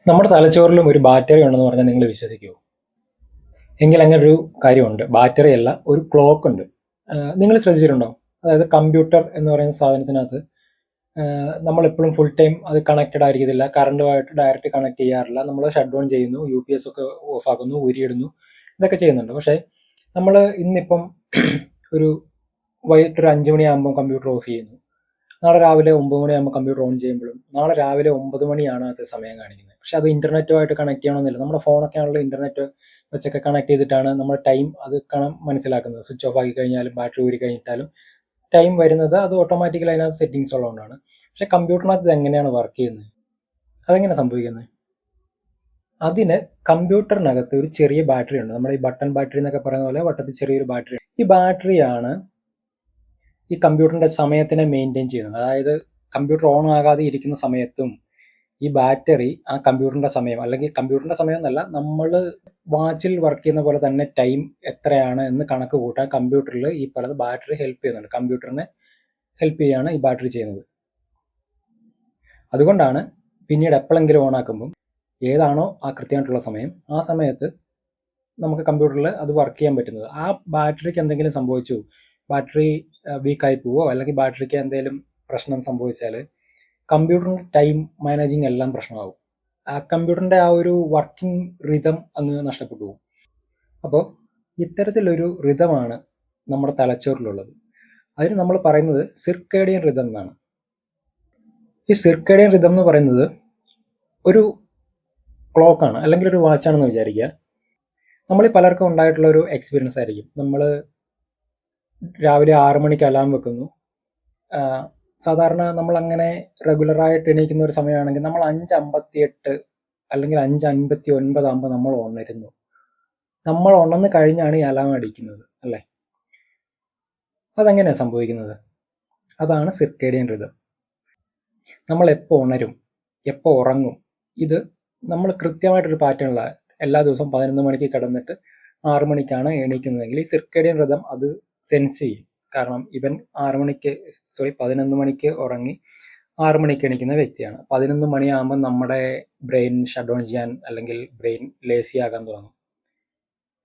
നമ്മുടെ തലച്ചോറിലും ഒരു ബാറ്ററി ഉണ്ടെന്ന് പറഞ്ഞാൽ നിങ്ങൾ വിശ്വസിക്കുമോ? എങ്കിൽ അങ്ങനെ ഒരു കാര്യമുണ്ട്. ബാറ്ററി അല്ല, ഒരു ക്ലോക്ക് ഉണ്ട്. നിങ്ങൾ ശ്രദ്ധിച്ചിട്ടുണ്ടോ? അതായത് കമ്പ്യൂട്ടർ എന്ന് പറയുന്ന സാധനത്തിനകത്ത് നമ്മളെപ്പോഴും ഫുൾ ടൈം അത് കണക്റ്റഡ് ആയിരിക്കത്തില്ല. കറണ്ടുമായിട്ട് ഡയറക്റ്റ് കണക്ട് ചെയ്യാറില്ല. നമ്മൾ ഷട്ട് ഡൗൺ ചെയ്യുന്നു, UPS ഒക്കെ ഓഫ് ആക്കുന്നു, ഊരിയിടുന്നു, ഇതൊക്കെ ചെയ്യുന്നുണ്ട്. പക്ഷേ നമ്മൾ ഇന്നിപ്പം ഒരു വൈകിട്ട് ഒരു 5 മണിയാകുമ്പോൾ കമ്പ്യൂട്ടർ ഓഫ് ചെയ്യുന്നു. നാളെ രാവിലെ 9 മണിയാകുമ്പോൾ കമ്പ്യൂട്ടർ ഓൺ ചെയ്യുമ്പോഴും നാളെ രാവിലെ 9 മണിയാണ് അത് സമയം കാണിക്കുന്നത്. പക്ഷെ അത് ഇന്റർനെറ്റുമായിട്ട് കണക്ട് ചെയ്യണമെന്നില്ല. നമ്മുടെ ഫോണൊക്കെ ആണല്ലോ ഇന്റർനെറ്റ് വെച്ചൊക്കെ കണക്ട് ചെയ്തിട്ടാണ് നമ്മുടെ ടൈം അത് മനസ്സിലാക്കുന്നത്. സ്വിച്ച് ഓഫ് ആക്കി കഴിഞ്ഞാലും ബാറ്ററി ഊരി കഴിഞ്ഞിട്ടാലും ടൈം വരുന്നത് അത് ഓട്ടോമാറ്റിക്കലി അതിനകത്ത് സെറ്റിങ്സ് ഉള്ളതുകൊണ്ടാണ്. പക്ഷെ കമ്പ്യൂട്ടറിനകത്ത് ഇത് എങ്ങനെയാണ് വർക്ക് ചെയ്യുന്നത്? അതെങ്ങനെ സംഭവിക്കുന്നത്? അതിന് കമ്പ്യൂട്ടറിനകത്ത് ഒരു ചെറിയ ബാറ്ററി ഉണ്ട്. നമ്മുടെ ഈ ബട്ടൺ ബാറ്ററി എന്നൊക്കെ പറയുന്ന പോലെ വട്ടത്തിൽ ചെറിയൊരു ബാറ്ററി. ഈ ബാറ്ററിയാണ് ഈ കമ്പ്യൂട്ടറിന്റെ സമയത്തിനെ മെയിൻറ്റെയിൻ ചെയ്യുന്നത്. അതായത് കമ്പ്യൂട്ടർ ഓൺ ആകാതെ ഇരിക്കുന്ന സമയത്തും ഈ ബാറ്ററി ആ കമ്പ്യൂട്ടറിന്റെ സമയം, അല്ലെങ്കിൽ കമ്പ്യൂട്ടറിന്റെ സമയം എന്നല്ല, നമ്മൾ വാച്ചിൽ വർക്ക് ചെയ്യുന്ന പോലെ തന്നെ ടൈം എത്രയാണ് എന്ന് കണക്ക് കൂട്ടാൻ കമ്പ്യൂട്ടറിൽ ഈ പറയുന്ന ബാറ്ററി ഹെൽപ്പ് ചെയ്യുന്നുണ്ട്. കമ്പ്യൂട്ടറിനെ ഹെൽപ്പ് ചെയ്യാണ് ഈ ബാറ്ററി ചെയ്യുന്നത്. അതുകൊണ്ടാണ് പിന്നീട് എപ്പോഴെങ്കിലും ഓൺ ആക്കുമ്പം ഏതാണോ ആ കൃത്യമായിട്ടുള്ള സമയം, ആ സമയത്ത് നമുക്ക് കമ്പ്യൂട്ടറിൽ അത് വർക്ക് ചെയ്യാൻ പറ്റുന്നത്. ആ ബാറ്ററിക്ക് എന്തെങ്കിലും സംഭവിച്ചു, ബാറ്ററി വീക്കായി പോവോ അല്ലെങ്കിൽ ബാറ്ററിക്ക് എന്തെങ്കിലും പ്രശ്നം സംഭവിച്ചാൽ കമ്പ്യൂട്ടറിൻ്റെ ടൈം മാനേജിങ് എല്ലാം പ്രശ്നമാകും. ആ കമ്പ്യൂട്ടറിൻ്റെ ആ ഒരു വർക്കിംഗ് റിതം അങ്ങ് നഷ്ടപ്പെട്ടു പോകും. അപ്പോൾ ഇത്തരത്തിലൊരു റിതമാണ് നമ്മുടെ തലച്ചോറിലുള്ളത്. അതിന് നമ്മൾ പറയുന്നത് സിർക്കേഡിയൻ റിതം എന്നാണ്. ഈ സിർക്കേഡിയൻ റിതം എന്ന് പറയുന്നത് ഒരു ക്ലോക്കാണ്, അല്ലെങ്കിൽ ഒരു വാച്ചാണെന്ന് വിചാരിക്കുക. നമ്മൾ പലർക്കും ഉണ്ടായിട്ടുള്ള ഒരു എക്സ്പീരിയൻസ് ആയിരിക്കും. നമ്മൾ രാവിലെ 6 മണിക്ക് അലാം വെക്കുന്നു. സാധാരണ നമ്മൾ അങ്ങനെ റെഗുലറായിട്ട് എണീക്കുന്ന ഒരു സമയമാണെങ്കിൽ നമ്മൾ 5:58 അല്ലെങ്കിൽ 5:59 ആകുമ്പോൾ നമ്മൾ ഉണരുന്നു. നമ്മൾ ഉണർന്ന് കഴിഞ്ഞാണ് ഈ അലാം അടിക്കുന്നത്, അല്ലേ? അതെങ്ങനെയാണ് സംഭവിക്കുന്നത്? അതാണ് സിർക്കേഡിയൻ റിതം. നമ്മൾ എപ്പോൾ ഉണരും, എപ്പോൾ ഉറങ്ങും, ഇത് നമ്മൾ കൃത്യമായിട്ടൊരു പാറ്റേണില്ല. എല്ലാ ദിവസവും 11 മണിക്ക് കിടന്നിട്ട് 6 മണിക്കാണ് എണീക്കുന്നതെങ്കിൽ ഈ സിർക്കേഡിയൻ റിതം അത് സെൻസ് ചെയ്യും. കാരണം ഇവൻ 11 മണിക്ക് ഉറങ്ങി 6 മണിക്ക് എണീക്കുന്ന വ്യക്തിയാണ്. 11 മണിയാകുമ്പോൾ നമ്മുടെ ബ്രെയിൻ ഷട്ട് ഡൗൺ ചെയ്യാൻ അല്ലെങ്കിൽ ബ്രെയിൻ ലേസി ആകാൻ തുടങ്ങും.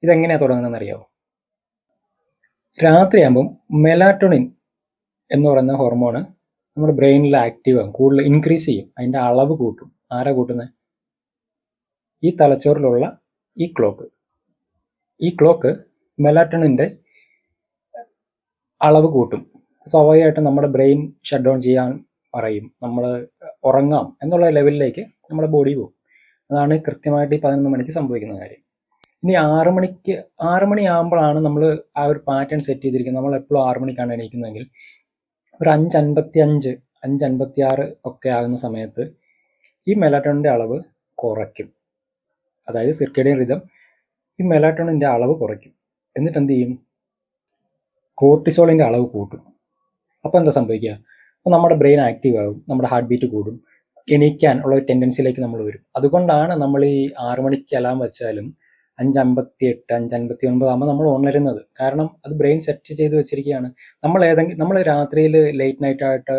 ഇതെങ്ങനെയാണ് തുടങ്ങുന്നതെന്ന് അറിയാമോ? രാത്രിയാകുമ്പം മെലാറ്റോണിൻ എന്ന് പറയുന്ന ഹോർമോണ് നമ്മുടെ ബ്രെയിനിൽ ആക്റ്റീവ് ആകും, കൂടുതൽ ഇൻക്രീസ് ചെയ്യും, അതിൻ്റെ അളവ് കൂട്ടും. ആരാ കൂട്ടുന്നത്? ഈ തലച്ചോറിലുള്ള ഈ ക്ലോക്ക് മെലാറ്റോണിൻ്റെ അളവ് കൂട്ടും. സ്വാഭാവികമായിട്ടും നമ്മുടെ ബ്രെയിൻ ഷട്ട് ഡൗൺ ചെയ്യാൻ പറയും, നമ്മൾ ഉറങ്ങാം എന്നുള്ള ലെവലിലേക്ക് നമ്മുടെ ബോഡി പോകും. അതാണ് കൃത്യമായിട്ട് ഈ 11 മണിക്ക് സംഭവിക്കുന്ന കാര്യം. ഇനി 6 മണിയാകുമ്പോഴാണ് നമ്മൾ ആ ഒരു പാറ്റേൺ സെറ്റ് ചെയ്തിരിക്കുന്നത്. നമ്മൾ എപ്പോഴും 6 മണിക്കാണ് എണീക്കുന്നതെങ്കിൽ ഒരു 5:55 5:56 ഒക്കെ ആകുന്ന സമയത്ത് ഈ മെലാറ്റോണിൻ്റെ അളവ് കുറയ്ക്കും. അതായത് സിർക്കേഡിയൻ റിതം ഈ മെലാറ്റോണിൻ്റെ അളവ് കുറയ്ക്കും. എന്നിട്ട് എന്ത് ചെയ്യും? കോർട്ടിസോളിൻ്റെ അളവ് കൂട്ടും. അപ്പോൾ എന്താ സംഭവിക്കുക? അപ്പോൾ നമ്മുടെ ബ്രെയിൻ ആക്റ്റീവ് ആകും, നമ്മുടെ ഹാർട്ട് ബീറ്റ് കൂടും, എണീക്കാൻ ഉള്ള ഒരു ടെൻഡൻസിയിലേക്ക് നമ്മൾ വരും. അതുകൊണ്ടാണ് നമ്മൾ ഈ 6 മണിക്ക് അലാം വെച്ചാലും 5:58 5:59 ആകുമ്പോൾ നമ്മൾ ഉണരുന്നത്. കാരണം അത് ബ്രെയിൻ സെറ്റ് ചെയ്ത് വെച്ചിരിക്കുകയാണ്. നമ്മൾ രാത്രിയിൽ ലേറ്റ് നൈറ്റായിട്ട്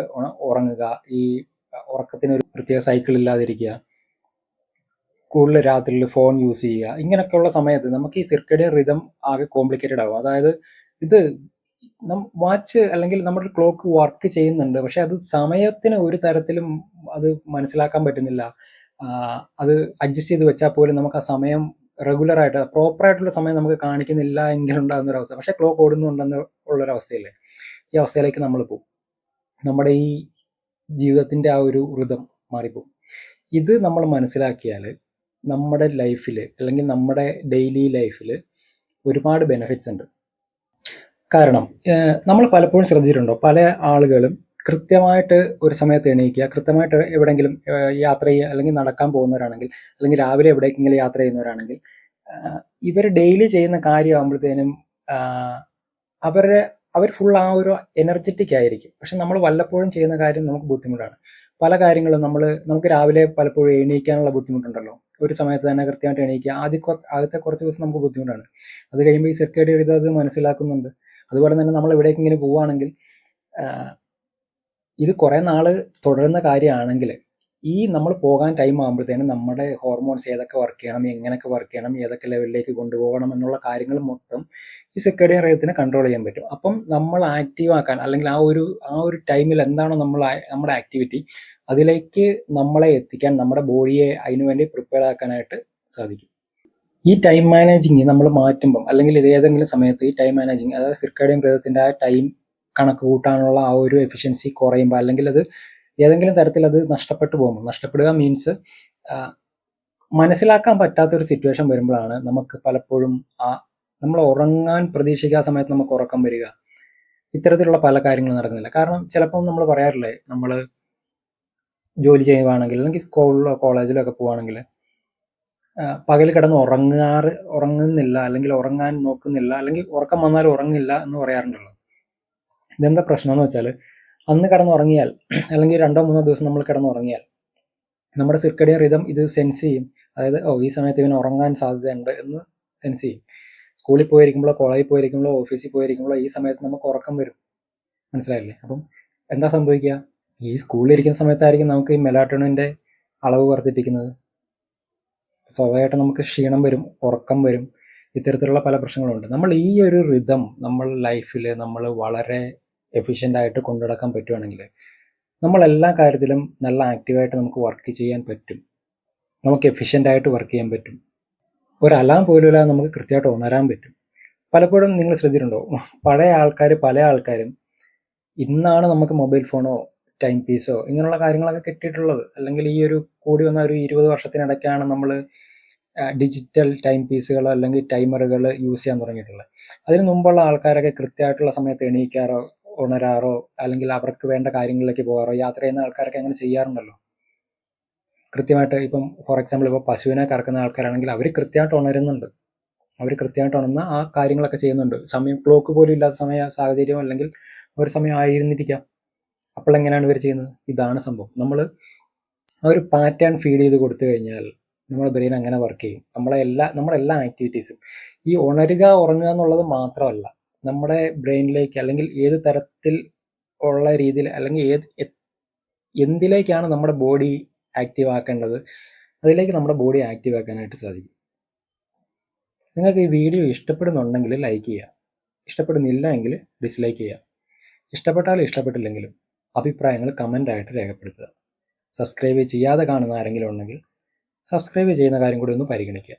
ഉറങ്ങുക, ഈ ഉറക്കത്തിനൊരു പ്രത്യേക സൈക്കിൾ ഇല്ലാതിരിക്കുക, കൂടുതൽ രാത്രിയിൽ ഫോൺ യൂസ് ചെയ്യുക, ഇങ്ങനെയൊക്കെയുള്ള സമയത്ത് നമുക്ക് ഈ സിർക്കേഡിയൻ റിതം ആകെ കോംപ്ലിക്കേറ്റഡ് ആകും. അതായത് ഇത് വാച്ച് അല്ലെങ്കിൽ നമ്മുടെ ക്ലോക്ക് വർക്ക് ചെയ്യുന്നുണ്ട്, പക്ഷെ അത് സമയത്തിന് ഒരു തരത്തിലും അത് മനസ്സിലാക്കാൻ പറ്റുന്നില്ല. അത് അഡ്ജസ്റ്റ് ചെയ്ത് വെച്ചാൽ പോലും നമുക്ക് ആ സമയം റെഗുലറായിട്ട് പ്രോപ്പറായിട്ടുള്ള സമയം നമുക്ക് കാണിക്കുന്നില്ല എങ്കിലുണ്ടാകുന്ന ഒരവസ്ഥ. പക്ഷെ ക്ലോക്ക് ഓടുന്നുണ്ടെന്ന് ഉള്ളൊരവസ്ഥയില്ലേ? ഈ അവസ്ഥയിലേക്ക് നമ്മൾ പോകും. നമ്മുടെ ഈ ജീവിതത്തിൻ്റെ ആ ഒരു ഋതം മാറിപ്പോകും. ഇത് നമ്മൾ മനസ്സിലാക്കിയാൽ നമ്മുടെ ലൈഫിൽ അല്ലെങ്കിൽ നമ്മുടെ ഡെയിലി ലൈഫിൽ ഒരുപാട് ബെനിഫിറ്റ്സ് ഉണ്ട്. കാരണം നമ്മൾ പലപ്പോഴും ശ്രദ്ധിച്ചിട്ടുണ്ടോ, പല ആളുകളും കൃത്യമായിട്ട് ഒരു സമയത്ത് എണീക്കുക, കൃത്യമായിട്ട് എവിടെയെങ്കിലും യാത്ര ചെയ്യുക, അല്ലെങ്കിൽ നടക്കാൻ പോകുന്നവരാണെങ്കിൽ, അല്ലെങ്കിൽ രാവിലെ എവിടേക്കെങ്കിലും യാത്ര ചെയ്യുന്നവരാണെങ്കിൽ, ഇവർ ഡെയിലി ചെയ്യുന്ന കാര്യമാകുമ്പോഴത്തേനും അവർ ഫുൾ ആ ഒരു എനർജറ്റിക് ആയിരിക്കും. പക്ഷെ നമ്മൾ വല്ലപ്പോഴും ചെയ്യുന്ന കാര്യം നമുക്ക് ബുദ്ധിമുട്ടാണ്. പല കാര്യങ്ങളും നമുക്ക് രാവിലെ പലപ്പോഴും എണീക്കാനുള്ള ബുദ്ധിമുട്ടുണ്ടല്ലോ. ഒരു സമയത്ത് തന്നെ കൃത്യമായിട്ട് എണീക്കുക, ആദ്യത്തെ കുറച്ച് ദിവസം നമുക്ക് ബുദ്ധിമുട്ടാണ്. അത് കഴിയുമ്പോൾ ഈ സിർക്കേഡിയൻ റിതം അത് മനസ്സിലാക്കുന്നുണ്ട്. അതുപോലെ തന്നെ നമ്മൾ എവിടേക്കെങ്കിലും പോവുകയാണെങ്കിൽ ഇത് കുറേ നാൾ തുടരുന്ന കാര്യമാണെങ്കിൽ നമ്മൾ പോകാൻ ടൈം ആകുമ്പോഴത്തേനും നമ്മുടെ ഹോർമോൺസ് ഏതൊക്കെ വർക്ക് ചെയ്യണം, എങ്ങനെയൊക്കെ വർക്ക് ചെയ്യണം, ഏതൊക്കെ ലെവലിലേക്ക് കൊണ്ടുപോകണം എന്നുള്ള കാര്യങ്ങൾ മൊത്തം ഈ സിർക്കേഡിയൻ റിതത്തിനെ കൺട്രോൾ ചെയ്യാൻ പറ്റും. അപ്പം നമ്മൾ ആക്റ്റീവ് ആക്കാൻ, അല്ലെങ്കിൽ ആ ഒരു ടൈമിൽ എന്താണോ നമ്മുടെ ആക്ടിവിറ്റി, അതിലേക്ക് നമ്മളെ എത്തിക്കാൻ, നമ്മുടെ ബോഡിയെ അതിനു വേണ്ടി പ്രിപ്പയർ ആക്കാനായിട്ട് സാധിക്കും. ഈ ടൈം മാനേജിങ് നമ്മൾ മാറ്റുമ്പം, അല്ലെങ്കിൽ ഇത് ഏതെങ്കിലും സമയത്ത് ഈ ടൈം മാനേജിങ്, അതായത് സിർക്കേഡിയൻ റിതത്തിൻ്റെ ആ ടൈം കണക്ക് കൂട്ടാനുള്ള ആ ഒരു എഫിഷ്യൻസി കുറയുമ്പോൾ, അല്ലെങ്കിൽ അത് ഏതെങ്കിലും തരത്തിൽ അത് നഷ്ടപ്പെട്ടു പോകുമ്പോൾ, നഷ്ടപ്പെടുക മീൻസ് മനസ്സിലാക്കാൻ പറ്റാത്തൊരു സിറ്റുവേഷൻ വരുമ്പോഴാണ് നമുക്ക് പലപ്പോഴും നമ്മൾ ഉറങ്ങാൻ പ്രതീക്ഷിക്കാത്ത സമയത്ത് നമുക്ക് ഉറക്കം വരിക, ഇത്തരത്തിലുള്ള പല കാര്യങ്ങളും നടക്കുന്നില്ല. കാരണം ചിലപ്പം നമ്മൾ പറയാറില്ലേ, നമ്മൾ ജോലി ചെയ്യുകയാണെങ്കിൽ അല്ലെങ്കിൽ സ്കൂളിലോ കോളേജിലോ ഒക്കെ പോവുകയാണെങ്കിൽ പകൽ കിടന്ന് ഉറങ്ങുന്നില്ല, അല്ലെങ്കിൽ ഉറങ്ങാൻ നോക്കുന്നില്ല, അല്ലെങ്കിൽ ഉറക്കം വന്നാൽ ഉറങ്ങില്ല എന്ന് പറയാറുണ്ടല്ലോ. ഇതെന്താ പ്രശ്നം എന്ന് വെച്ചാൽ, അന്ന് കിടന്നുറങ്ങിയാൽ, അല്ലെങ്കിൽ 2-3 ദിവസം നമ്മൾ കിടന്നുറങ്ങിയാൽ നമ്മുടെ സിർക്കേഡിയൻ റിതം ഇത് സെൻസ് ചെയ്യും. അതായത് ഈ സമയത്ത് ഇവന് ഉറങ്ങാൻ സാധ്യതയുണ്ട് എന്ന് സെൻസ് ചെയ്യും. സ്കൂളിൽ പോയിരിക്കുമ്പോഴോ, കോളേജിൽ പോയിരിക്കുമ്പോഴോ, ഓഫീസിൽ പോയിരിക്കുമ്പോഴോ ഈ സമയത്ത് നമുക്ക് ഉറക്കം വരും. മനസ്സിലായില്ലേ? അപ്പം എന്താ സംഭവിക്കുക, ഈ സ്കൂളിൽ ഇരിക്കുന്ന സമയത്തായിരിക്കും നമുക്ക് ഈ മെലാറ്റോണിൻ്റെ അളവ് വർദ്ധിപ്പിക്കുന്നത്. സ്വാഭാവികമായിട്ട് നമുക്ക് ക്ഷീണം വരും, ഉറക്കം വരും, ഇത്തരത്തിലുള്ള പല പ്രശ്നങ്ങളുണ്ട്. നമ്മൾ ഈ ഒരു റിതം നമ്മൾ ലൈഫിൽ നമ്മൾ വളരെ എഫിഷ്യൻ്റായിട്ട് കൊണ്ടുനടക്കാൻ പറ്റുവാണെങ്കിൽ നമ്മൾ എല്ലാ കാര്യത്തിലും നല്ല ആക്റ്റീവായിട്ട് നമുക്ക് വർക്ക് ചെയ്യാൻ പറ്റും. നമുക്ക് എഫിഷ്യൻ്റായിട്ട് വർക്ക് ചെയ്യാൻ പറ്റും. ഒരു അലാം പോലുമില്ലാതെ നമുക്ക് കൃത്യമായിട്ട് ഉണരാൻ പറ്റും. പലപ്പോഴും നിങ്ങൾ ശ്രദ്ധിച്ചിട്ടുണ്ടോ, പല ആൾക്കാരും ഇന്നാണ് നമുക്ക് മൊബൈൽ ഫോണോ ടൈം പീസോ ഇങ്ങനെയുള്ള കാര്യങ്ങളൊക്കെ കിട്ടിയിട്ടുള്ളത്. അല്ലെങ്കിൽ ഈ ഒരു കൂടി വന്ന ഒരു 20 വർഷത്തിനിടയ്ക്കാണ് നമ്മൾ ഡിജിറ്റൽ ടൈം പീസുകൾ അല്ലെങ്കിൽ ടൈമറുകൾ യൂസ് ചെയ്യാൻ തുടങ്ങിയിട്ടുള്ളത്. അതിന് മുമ്പുള്ള ആൾക്കാരൊക്കെ കൃത്യമായിട്ടുള്ള സമയത്ത് എണീക്കാറോ ഉണരാറോ, അല്ലെങ്കിൽ അവർക്ക് വേണ്ട കാര്യങ്ങളിലേക്ക് പോകാറോ, യാത്ര ചെയ്യുന്ന ആൾക്കാരൊക്കെ അങ്ങനെ ചെയ്യാറുണ്ടല്ലോ. കൃത്യമായിട്ട് ഇപ്പം ഫോർ എക്സാമ്പിൾ ഇപ്പോൾ പശുവിനെ കറക്കുന്ന ആൾക്കാരാണെങ്കിൽ അവർ കൃത്യമായിട്ട് ഉണരുന്നുണ്ട്. അവർ കൃത്യമായിട്ട് ഉണർന്ന് ആ കാര്യങ്ങളൊക്കെ ചെയ്യുന്നുണ്ട്. സമയം ക്ലോക്ക് പോലും ഇല്ലാത്ത സാഹചര്യം അല്ലെങ്കിൽ ഒരു സമയം ആയിരുന്നിരിക്കാം. അപ്പോൾ എങ്ങനെയാണ് ഇവർ ചെയ്യുന്നത്? ഇതാണ് സംഭവം. നമ്മൾ ആ ഒരു പാറ്റേൺ ഫീഡ് ചെയ്ത് കൊടുത്തു കഴിഞ്ഞാൽ നമ്മുടെ ബ്രെയിൻ അങ്ങനെ വർക്ക് ചെയ്യും. നമ്മുടെ എല്ലാ ആക്ടിവിറ്റീസും, ഈ ഉണരുക ഉറങ്ങുക എന്നുള്ളത് മാത്രമല്ല, നമ്മുടെ ബ്രെയിനിലേക്ക് അല്ലെങ്കിൽ ഏത് തരത്തിൽ ഉള്ള രീതിയിൽ, അല്ലെങ്കിൽ എന്തിലേക്കാണ് നമ്മുടെ ബോഡി ആക്റ്റീവ് ആക്കേണ്ടത്, അതിലേക്ക് നമ്മുടെ ബോഡി ആക്റ്റീവ് ആക്കാനായിട്ട് സാധിക്കും. നിങ്ങൾക്ക് ഈ വീഡിയോ ഇഷ്ടപ്പെടുന്നുണ്ടെങ്കിൽ ലൈക്ക് ചെയ്യുക, ഇഷ്ടപ്പെടുന്നില്ല എങ്കിൽ ഡിസ്ലൈക്ക് ചെയ്യുക. ഇഷ്ടപ്പെട്ടാലും ഇഷ്ടപ്പെട്ടില്ലെങ്കിലും അഭിപ്രായങ്ങൾ കമൻ്റായിട്ട് രേഖപ്പെടുത്തുക. സബ്സ്ക്രൈബ് ചെയ്യാതെ കാണുന്ന ആരെങ്കിലും ഉണ്ടെങ്കിൽ സബ്സ്ക്രൈബ് ചെയ്യുന്ന കാര്യം കൂടി ഒന്ന് പരിഗണിക്കുക.